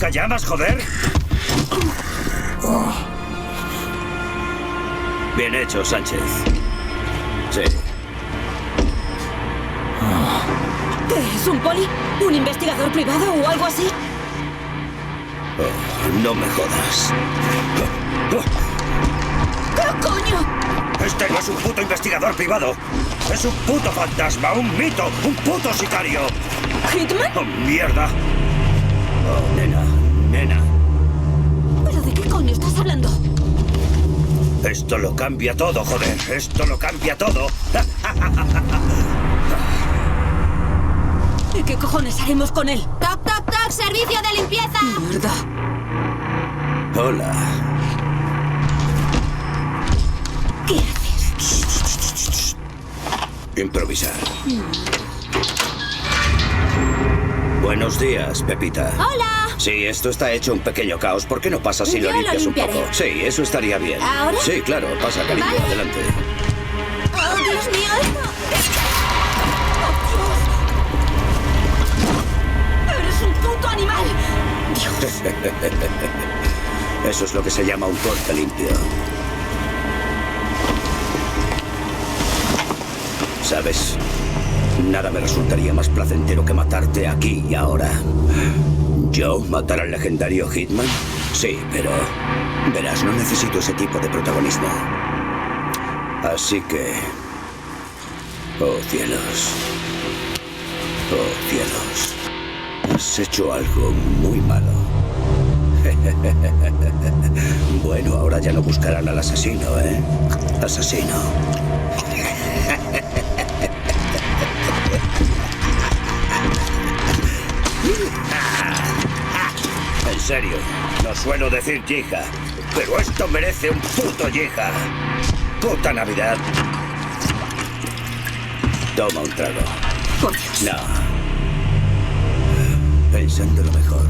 nunca llamas, joder? Bien hecho, Sánchez. Sí. ¿Qué es, un poli? ¿Un investigador privado o algo así? Oh, no me jodas. ¿Qué coño? Este no es un puto investigador privado. Es un puto fantasma, un mito, un puto sicario. ¿Hitman? ¡Oh, mierda! Oh, nena. ¿Pero de qué coño estás hablando? Esto lo cambia todo, joder. Esto lo cambia todo. ¿Y qué cojones haremos con él? ¡Toc, toc, toc! ¡Servicio de limpieza! Mierda. Hola. ¿Qué haces? Improvisar. Buenos días, Pepita. ¡Hola! Sí, esto está hecho un pequeño caos. ¿Por qué no pasas y lo Yo lo limpias un limpiaré. poco? Sí, eso estaría bien. ¿Ahora? Sí, claro. Pasa, cariño. Vale. Adelante. ¡Oh, Dios mío! ¡Eres un puto animal! Dios. Eso es lo que se llama un corte limpio. ¿Sabes? Nada me resultaría más placentero que matarte aquí y ahora. ¿Yo matar al legendario Hitman? Sí, pero... verás, no necesito ese tipo de protagonismo. Así que... oh, cielos. Oh, cielos. Has hecho algo muy malo. Bueno, ahora ya no buscarán al asesino, ¿eh? Asesino. En serio, no suelo decir yija, pero esto merece un puto yija. Puta Navidad. Toma un trago. Por Dios. No. Pensándolo mejor.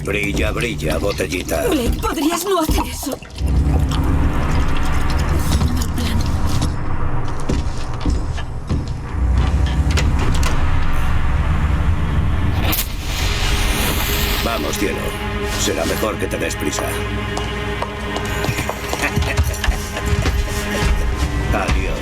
Brilla, brilla, botellita. Blake, podrías no hacer eso. Vamos, cielo. Será mejor que te des prisa. Adiós.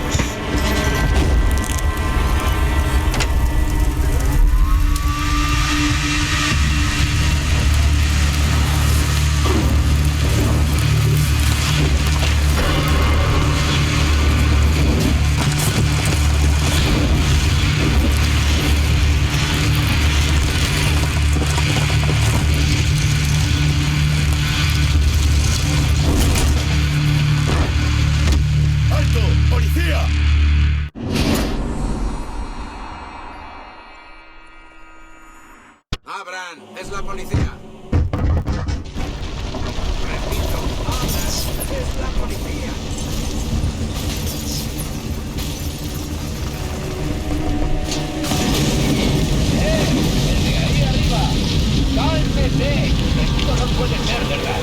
¡Alto! ¡Policía! Abran, es la policía. Repito, abran, es la policía. ¡Desde ahí arriba! ¡Cálmese! Esto no puede ser verdad.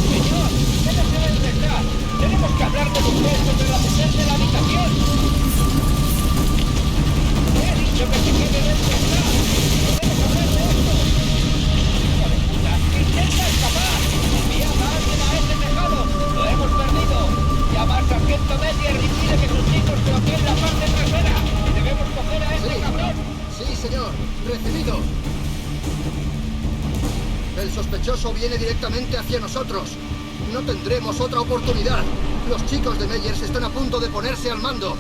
Señor, quédese donde está. Tenemos que hablar con usted sobre la mujer de la habitación. He dicho que se quede donde está. Podemos hablar de esto. ¡Hijo de puta! ¡Intenta escapar! ¡Enviad a alguien a ese tejado! ¡Lo hemos perdido! Llama al sargento Medier y pide que sus chicos bloqueen la parte trasera. ¡Debemos coger a ese cabrón! Sí, señor. Recibido. El sospechoso viene directamente hacia nosotros. No tendremos otra oportunidad. Los chicos de Meyers están a punto de ponerse al mando.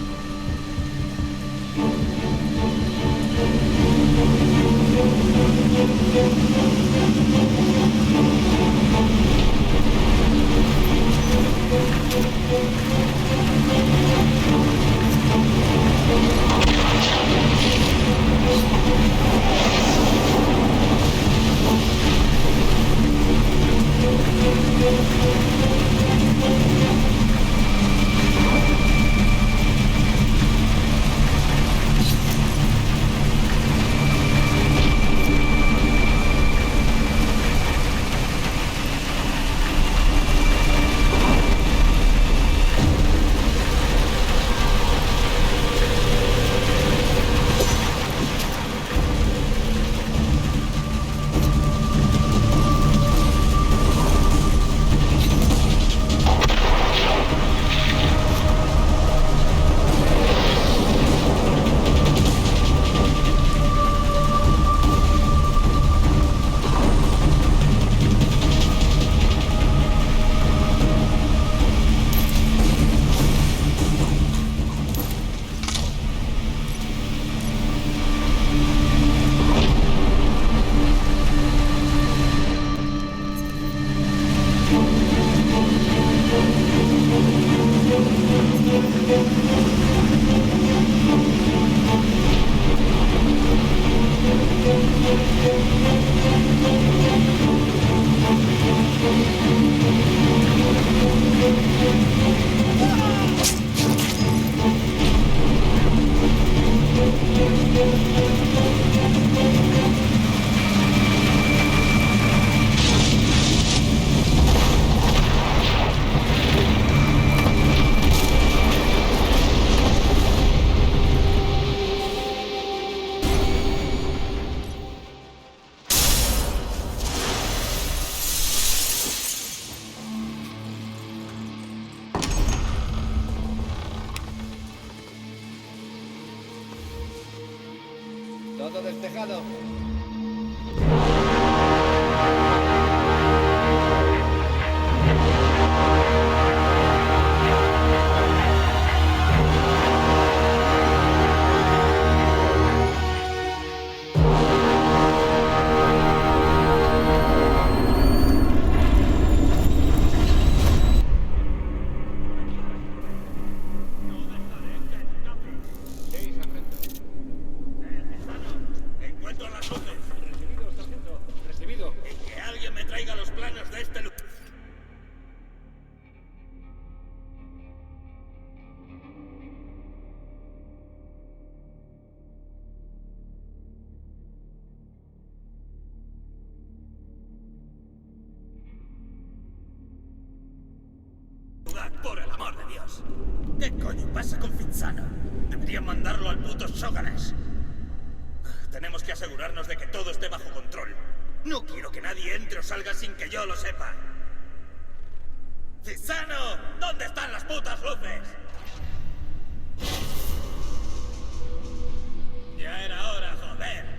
Todo despejado. Encuentro las luces. Recibido, sargento. Recibido. Que alguien me traiga los planos de este lugar. Por el amor de Dios. ¿Qué coño pasa con Fizzano? Deberían mandarlo al puto Shoganes. Tenemos que asegurarnos de que todo esté bajo control. No quiero que nadie entre o salga sin que yo lo sepa. ¡Fizzano! ¿Dónde están las putas luces? Ya era hora, joder.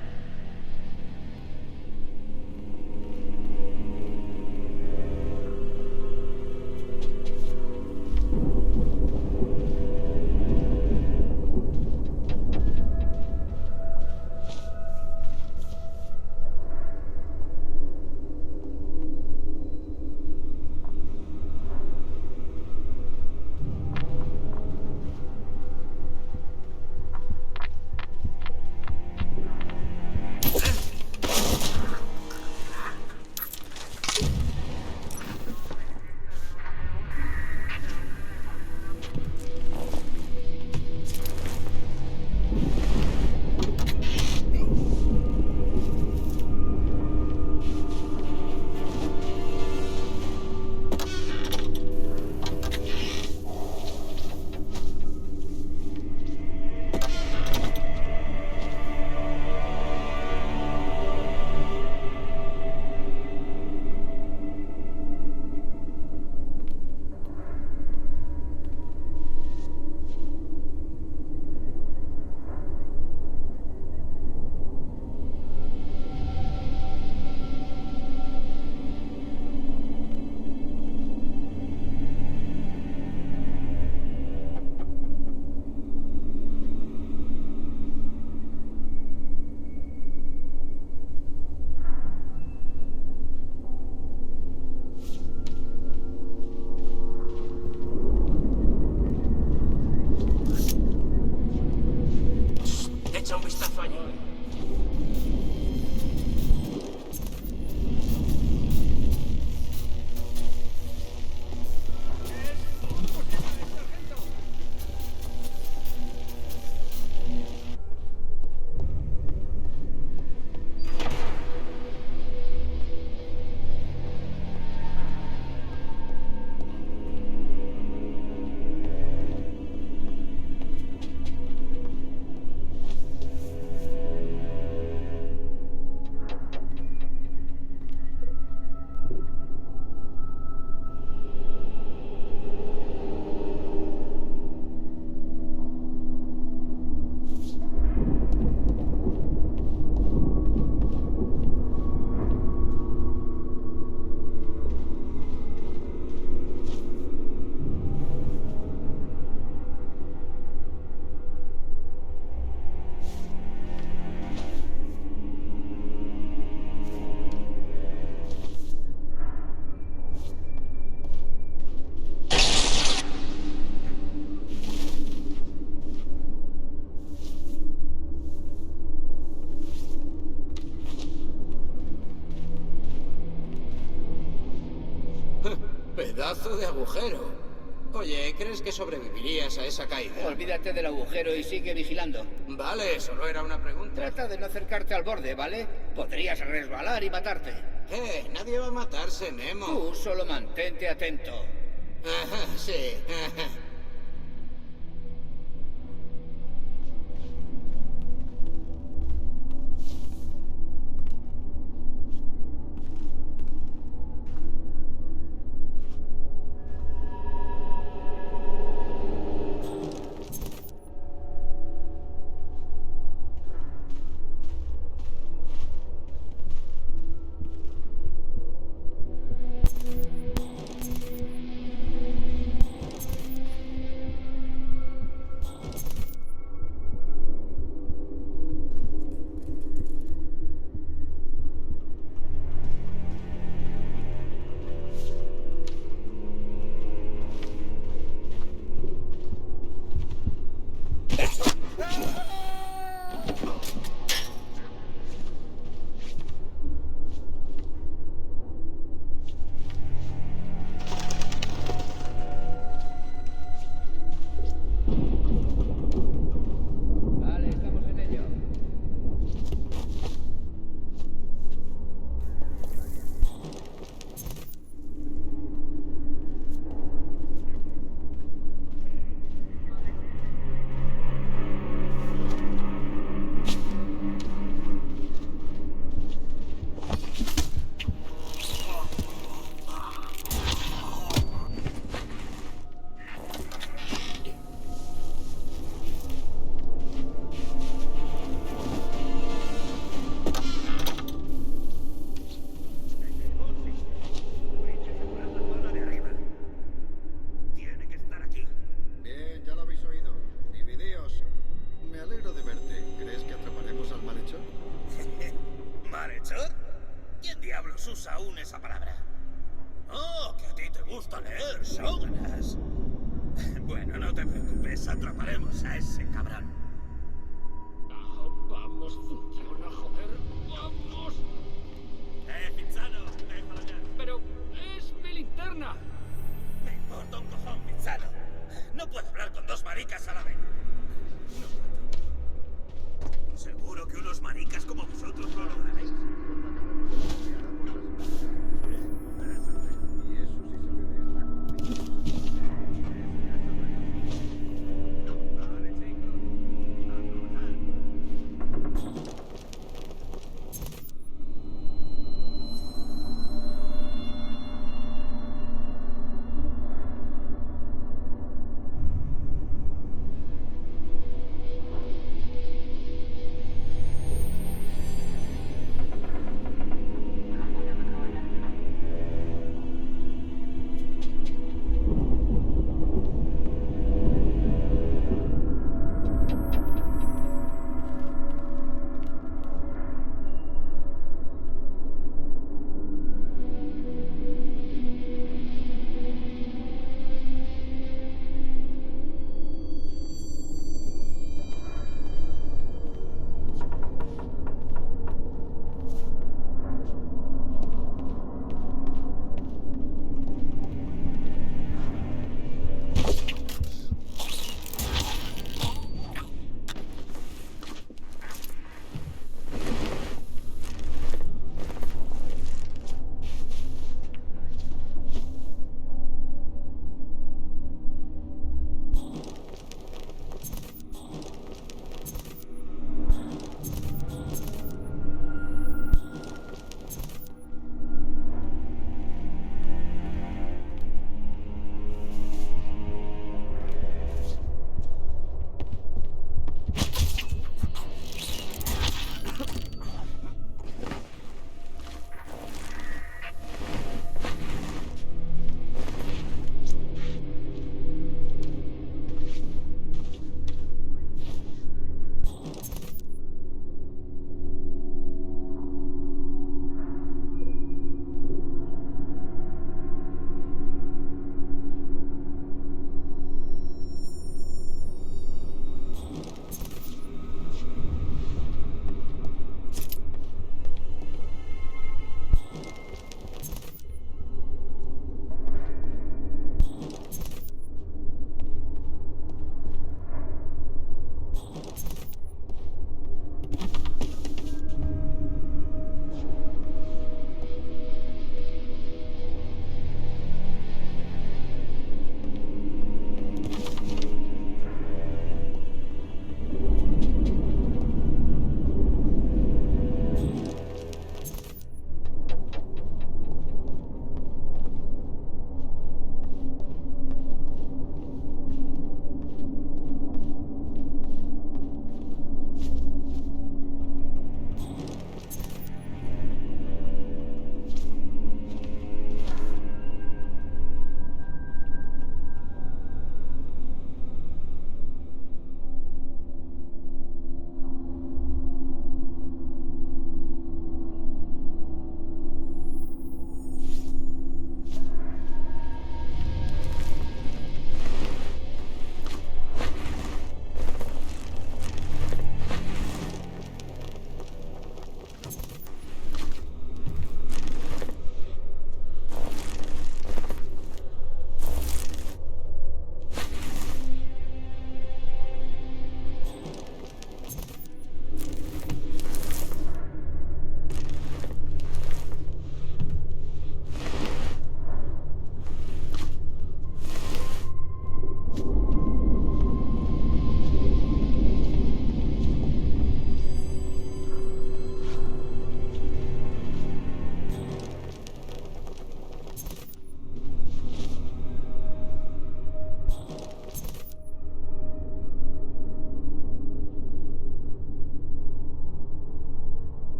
Echa un vistazo allí. Pedazo de agujero. Oye, ¿crees que sobrevivirías a esa caída? Olvídate del agujero y sigue vigilando. Vale, solo era una pregunta. Trata de no acercarte al borde, ¿vale? Podrías resbalar y matarte. Nadie va a matarse, Nemo. Tú solo mantente atento. Ajá, sí. Ajá. pues atraparemos a ese cabrón. Vamos, funciona, joder. ¡Vamos! Pizzano, déjalo ya. Pero es mi linterna. Me importa un cojón, Pizzano. No puedo hablar con dos maricas a la vez. No. ¿Seguro que unos maricas como vosotros lo lograréis?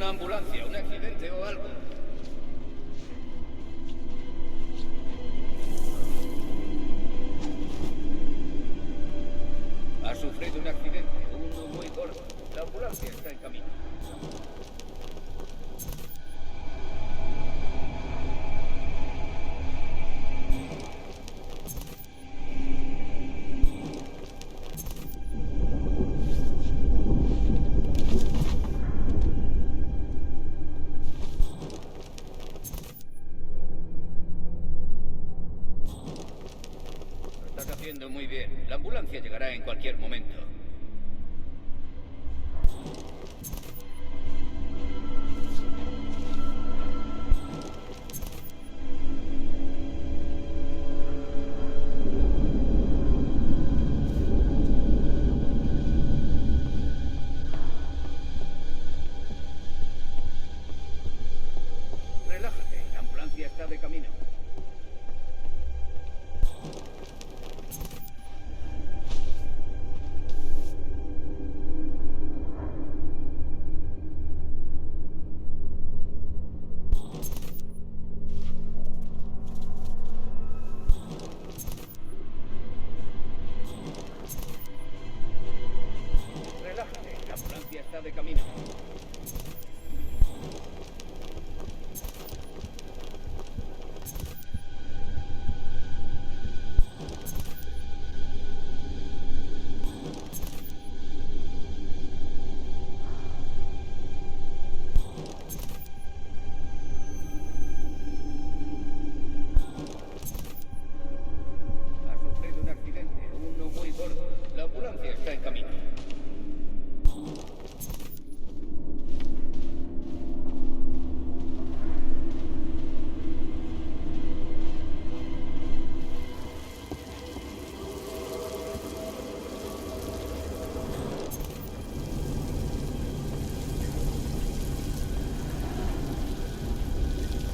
Una ambulancia, un accidente o algo. Ha sufrido un accidente, uno muy gordo. La ambulancia está en camino. Lo estás haciendo muy bien. La ambulancia llegará en cualquier momento. Relájate, la ambulancia está de camino. Relájate, la ambulancia está de camino. Ha sufrido un accidente, uno muy gordo. La ambulancia está en camino.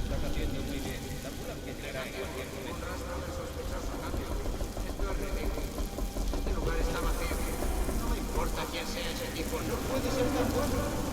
Lo estás haciendo muy bien. La ambulancia llegará en cualquier momento. Esto es ridículo. Este lugar está vacío. No me importa quién sea ese tipo. No puede ser tan bueno.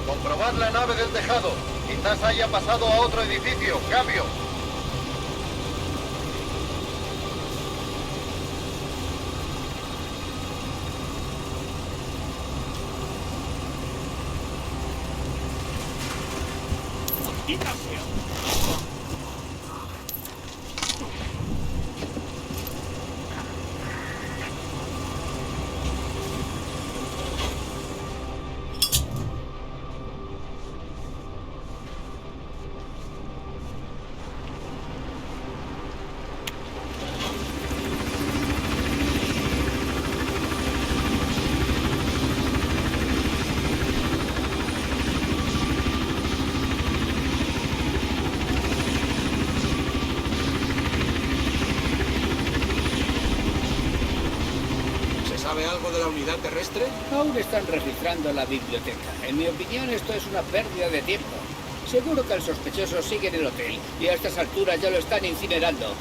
Comprobad la nave del tejado. Quizás haya pasado a otro edificio. Cambio. algo de la unidad terrestre? Aún están registrando la biblioteca. En mi opinión, esto es una pérdida de tiempo. Seguro que el sospechoso sigue en el hotel y a estas alturas ya lo están incinerando.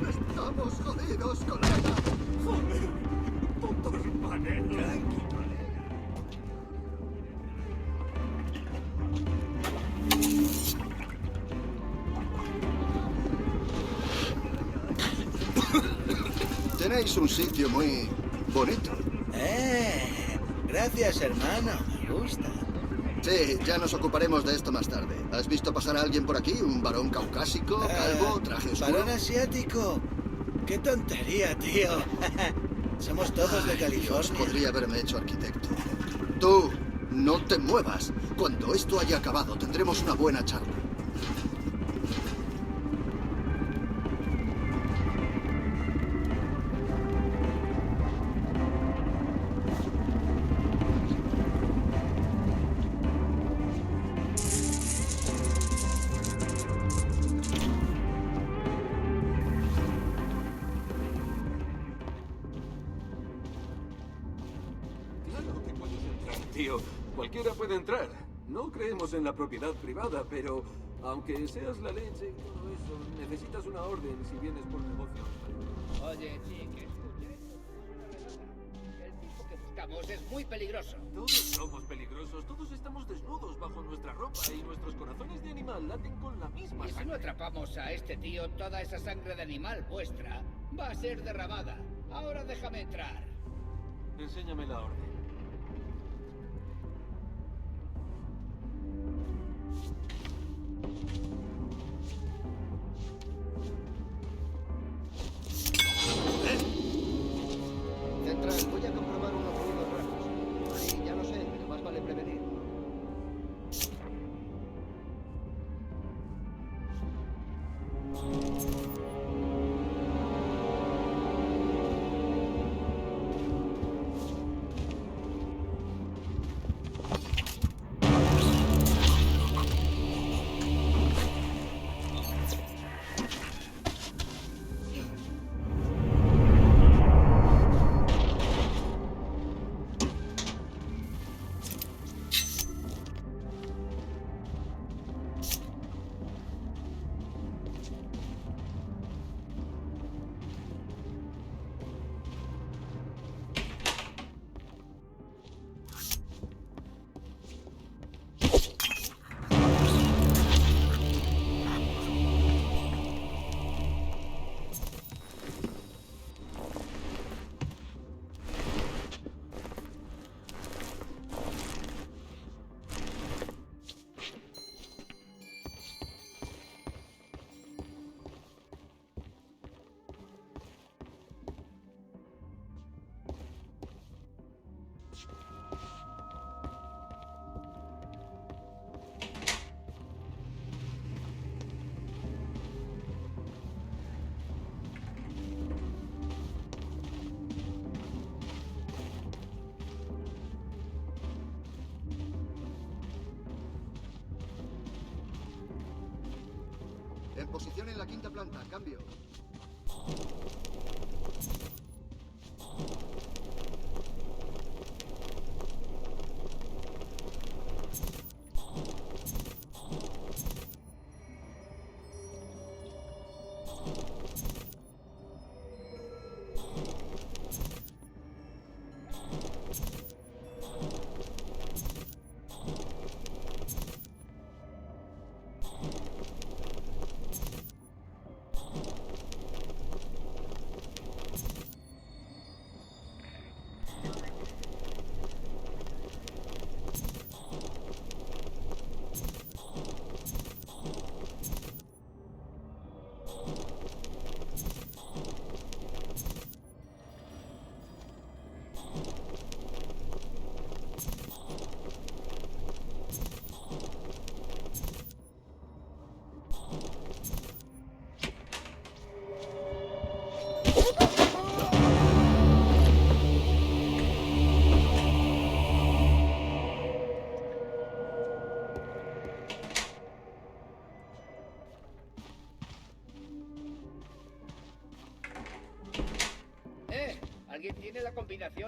¡Estamos jodidos, colega! ¡Joder! ¡Putos panelos! Tranqui, colega. Tenéis un sitio muy bonito. Gracias, hermano. Me gusta. Sí, ya nos ocuparemos de esto más tarde. ¿Has visto pasar a alguien por aquí? ¿Un varón caucásico, calvo, traje oscuro? Varón asiático. ¡Qué tontería, tío! Somos todos de Ay, California. Dios, podría haberme hecho arquitecto. Tú, no te muevas. Cuando esto haya acabado, tendremos una buena charla. Claro que puedes entrar, tío. Cualquiera puede entrar. No creemos en la propiedad privada, pero aunque seas la leche y todo eso, necesitas una orden si vienes por negocio. Oye, Chick, escucha, esto no es una redada. El tipo que buscamos es muy peligroso. Todos somos peligrosos, todos estamos desnudos bajo nuestra ropa y nuestros corazones de animal laten con la misma Y si no sangre. atrapamos a este tío, toda esa sangre de animal vuestra va a ser derramada. Ahora déjame entrar. Enséñame la orden. Central, voy a comprobar unos ruidos raros. Sí, ya lo sé, pero más vale prevenir. En posición en la quinta planta, cambio.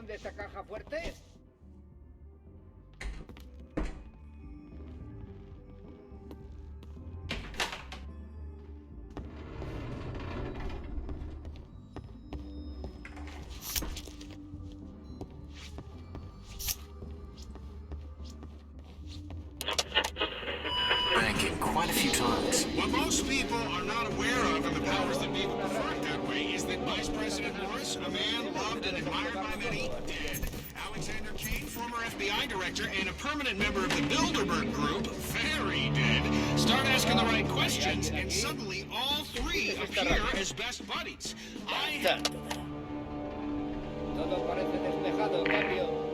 combinación de esa caja fuerte? Banking quite a few times. What most people are not aware of, and the powers that be would prefer it that way, is that Vice President Morris, a man loved and admired by many, dead. Alexander Kane, former FBI director and a permanent member of the Bilderberg Group, very dead. Start asking the right questions, and suddenly all three appear as best buddies. Todo parece despejado, cambio.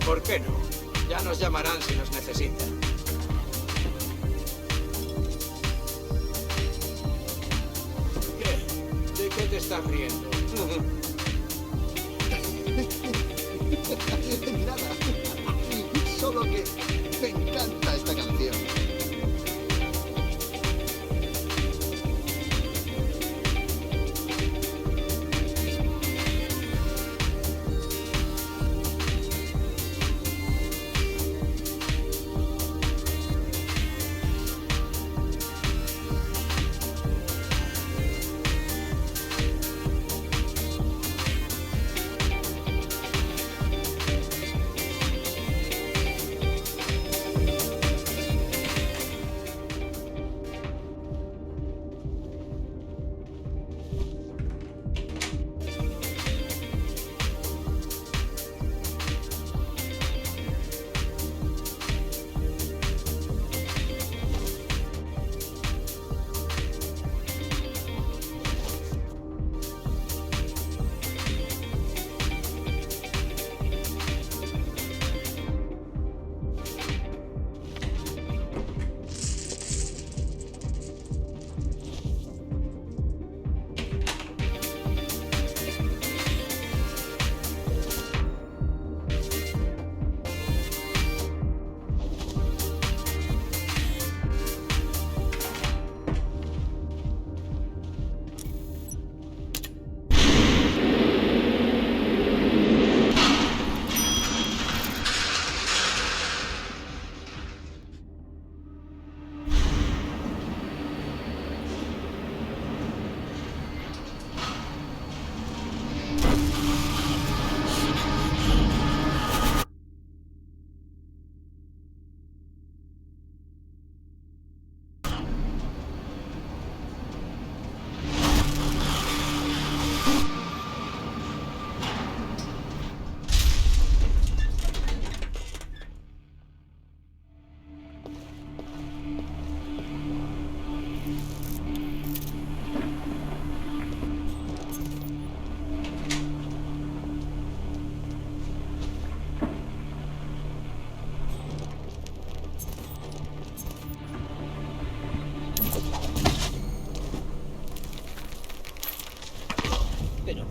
¿Por qué no? Ya nos llamarán si nos necesitan. ¿Qué? ¿De qué te estás riendo? Nada. Solo que me encanta esta canción.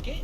¿Qué?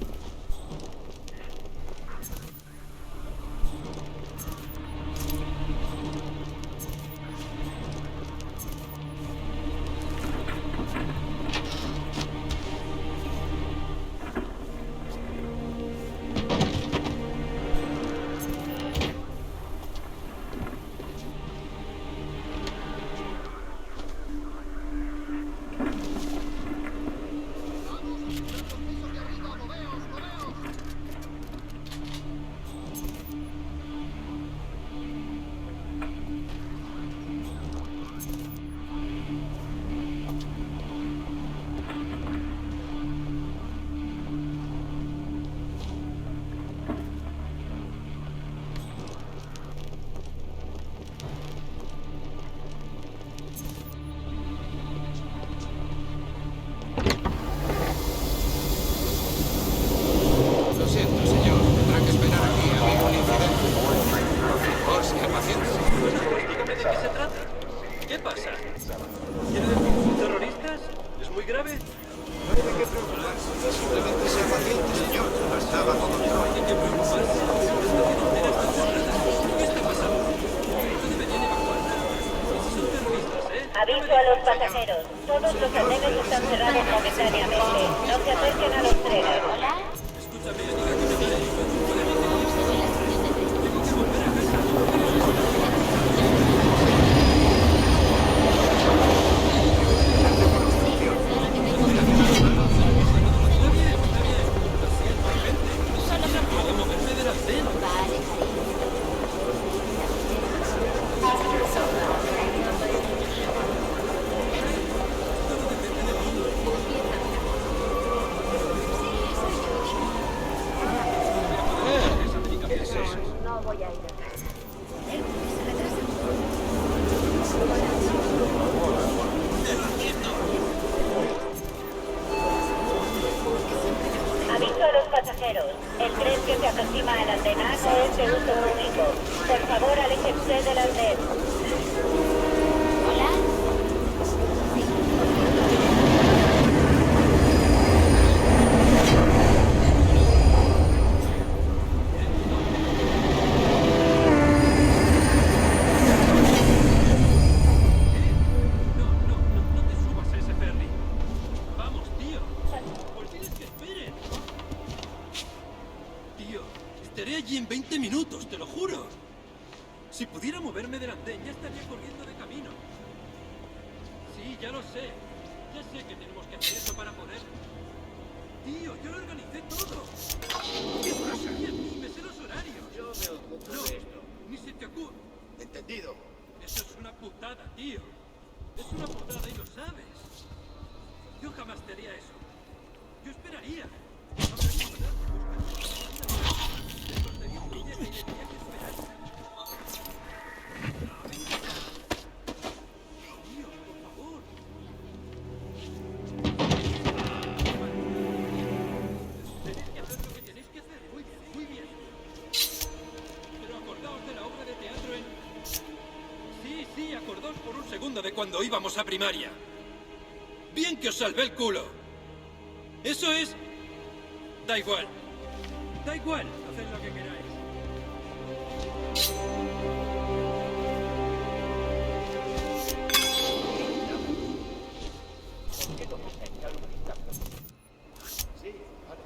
Lo siento, señor. Tendrá que esperar aquí a ver un incidente. Por si sea paciente. Dígame de qué se trata. ¿Qué pasa? ¿Quiere decir que son terroristas? ¿Es muy grave? No hay de qué preocuparse. Simplemente sea paciente, señor. No estaba todo bien. No hay de qué preocuparse. ¿Qué está pasando? Deberían evacuarse. Si son terroristas, ¿eh? Aviso a los pasajeros. Todos los andenes están cerrados momentáneamente. No se acerquen a los trenes. Escúchame, amiga, que me daré. Tengo que volver a casa. Puedo moverme del andén. No voy a ir. Aviso a los pasajeros. El tren que se aproxima al andenazo es de uso público. Por favor, aléjense del andén. Hola. No te subas a ese ferry. Vamos, tío. Olvides que esperen. Tío, estaré allí en 20 minutos, te lo juro. Si pudiera moverme del andén, ya estaría corriendo de camino. Sí, ya lo sé. Ya sé que tenemos que hacer eso para poder. Tío, yo lo organicé todo. ¿Qué pasa? Y a mí me sé los horarios. Yo me ocupo No, de esto. ni se te ocurre. ¿Entendido? Eso es una putada, tío. Es una putada y lo sabes. Yo jamás te haría eso. Yo esperaría. Hablaría con él, le cortaría un billete y le diría que esperara. Tío, por favor. Tenéis que hacer lo que tenéis que hacer. Muy bien, muy bien. Pero acordaos de la obra de teatro en... Sí, acordaos por un segundo de cuando íbamos a primaria. Bien que os salvé el culo. Eso es... Da igual. Da igual. Haced lo que queráis. ¿Por qué no busca echar un vistazo? Sí, vale.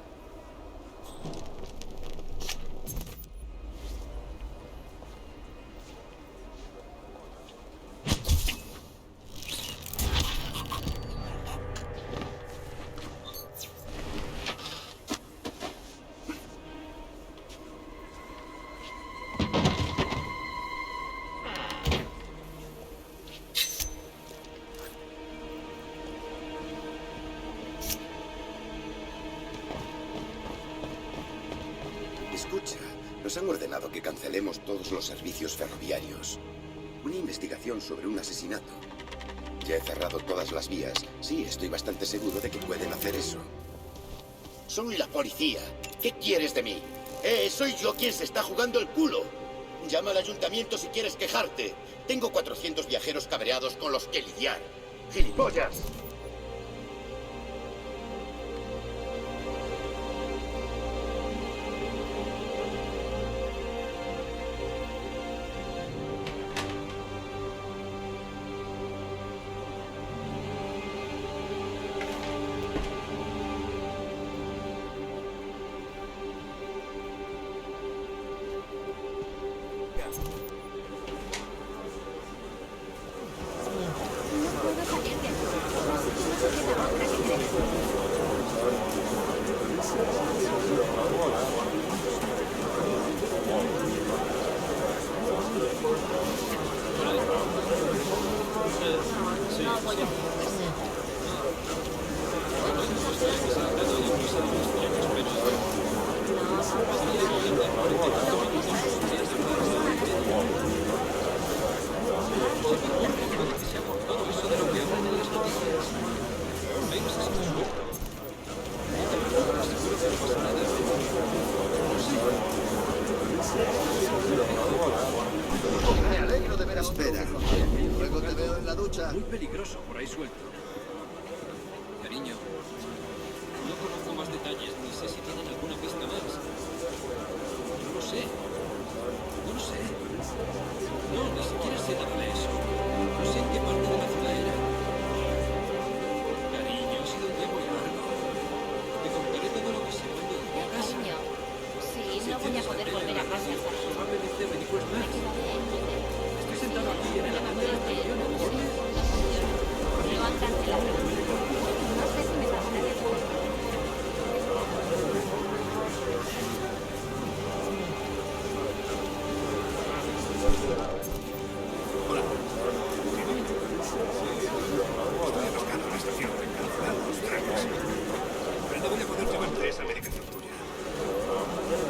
Escucha, nos han ordenado que cancelemos todos los servicios ferroviarios. Una investigación sobre un asesinato. Ya he cerrado todas las vías. Sí, estoy bastante seguro de que pueden hacer eso. Soy la policía. ¿Qué quieres de mí? Soy yo quien se está jugando el culo. Llama al ayuntamiento si quieres quejarte. Tengo 400 viajeros cabreados con los que lidiar. ¡Gilipollas! Me alegro de ver a un Espera. Luego te veo en la ducha. Muy peligroso por ahí suelto. Cariño, no conozco más detalles, ni sé si tienen alguna pista más. No lo sé. No lo sé. No, ni siquiera sé nada de eso. No sé en qué parte de la ciudad era. Cariño, ha sido un día muy largo. Te contaré todo lo que sé cuando llegue a casa. Cariño, sí, no voy a poder volver a casa esta noche. Probablemente me después más. Estoy sentado aquí en el andén de la estación, ¿no? Lo han cancelado. No sé si me pasará después. Estoy atascado en la estación, cancelado los trenes. Pero no voy a poder llevarte esa medicación tuya.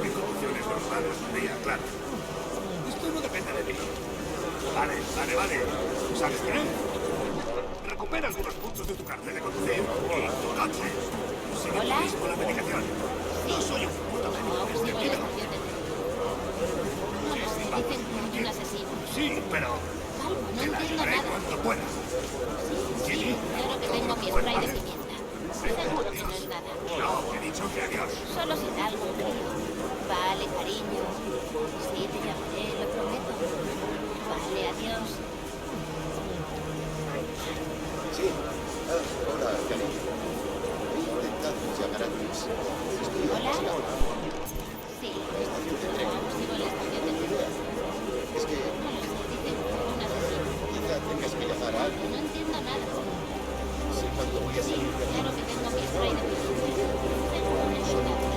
Mi condiciones normales un día, claro. Esto no depende de mí. Vale. ¿Sabes qué? Recupera algunos puntos de tu carnet de conducir y tu noche. Sigue tú mismo la medicación. No soy un puto médico, ¿entendido? Dicen que hay un asesino. Sí, pero Calma, no te la entiendo llevaré nada. cuando pueda. Ginny, Claro que tengo mi spray de pimienta. Seguro que no es nada. no, he dicho que adiós. Solo será algo frío. Vale, cariño. Sí, te llamaré, lo prometo. Vale, adiós. Sí. Hola, cariño. He intentado llamar antes. Estoy ¿Hola? atascado. Sí. La estación de tren. No, sigo en la estación de tren. Es que No lo sé, dicen que hay un asesino. quizá tengas que llamar a alguien. No entiendo nada. Sí, cuando voy a salir de aquí. Claro que tengo mi spray de pimienta. Seguro que no es nada.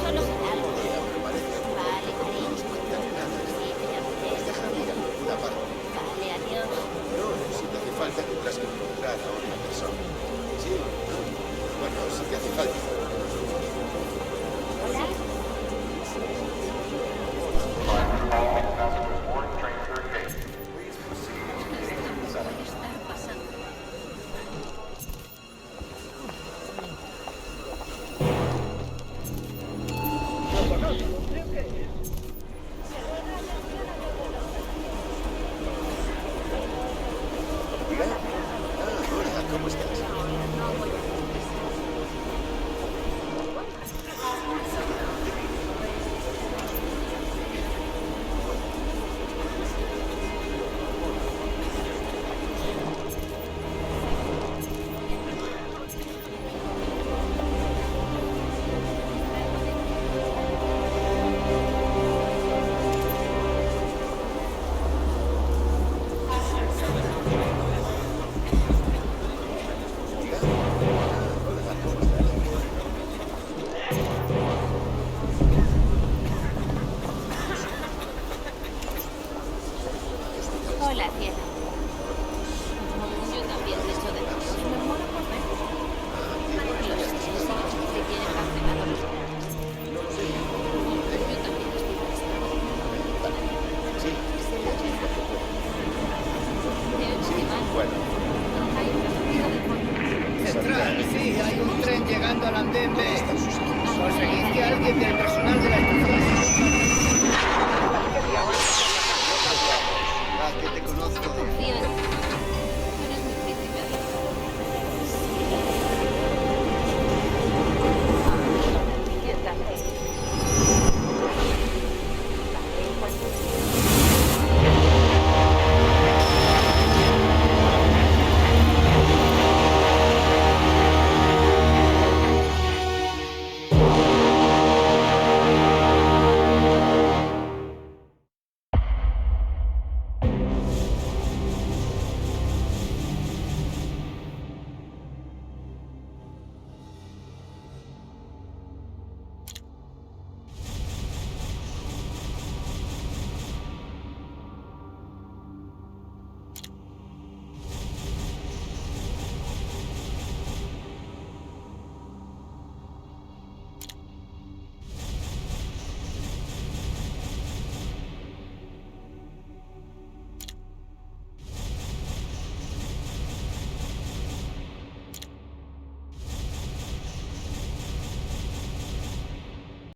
Solo será algo frío. Vale, cariño. Sí, te llamaré. Déjame ir a ninguna parte. Vale, adiós. No, si te hace falta tendrás que encontrar a otra persona. Sí. Bueno, si te hace falta. ¿Hola? Puede estar pasando. Hola, ¿cómo estás? Hola, cielo. Yo también te echo de menos. Me muero por verte. Lo sé, sí, te tienen cancelado los planes. Yo también estoy cansada. Te oigo mal. Bueno. Hay un ruido de fondo. Central, sí, hay un tren llegando al andén B. Conseguid que alguien del personal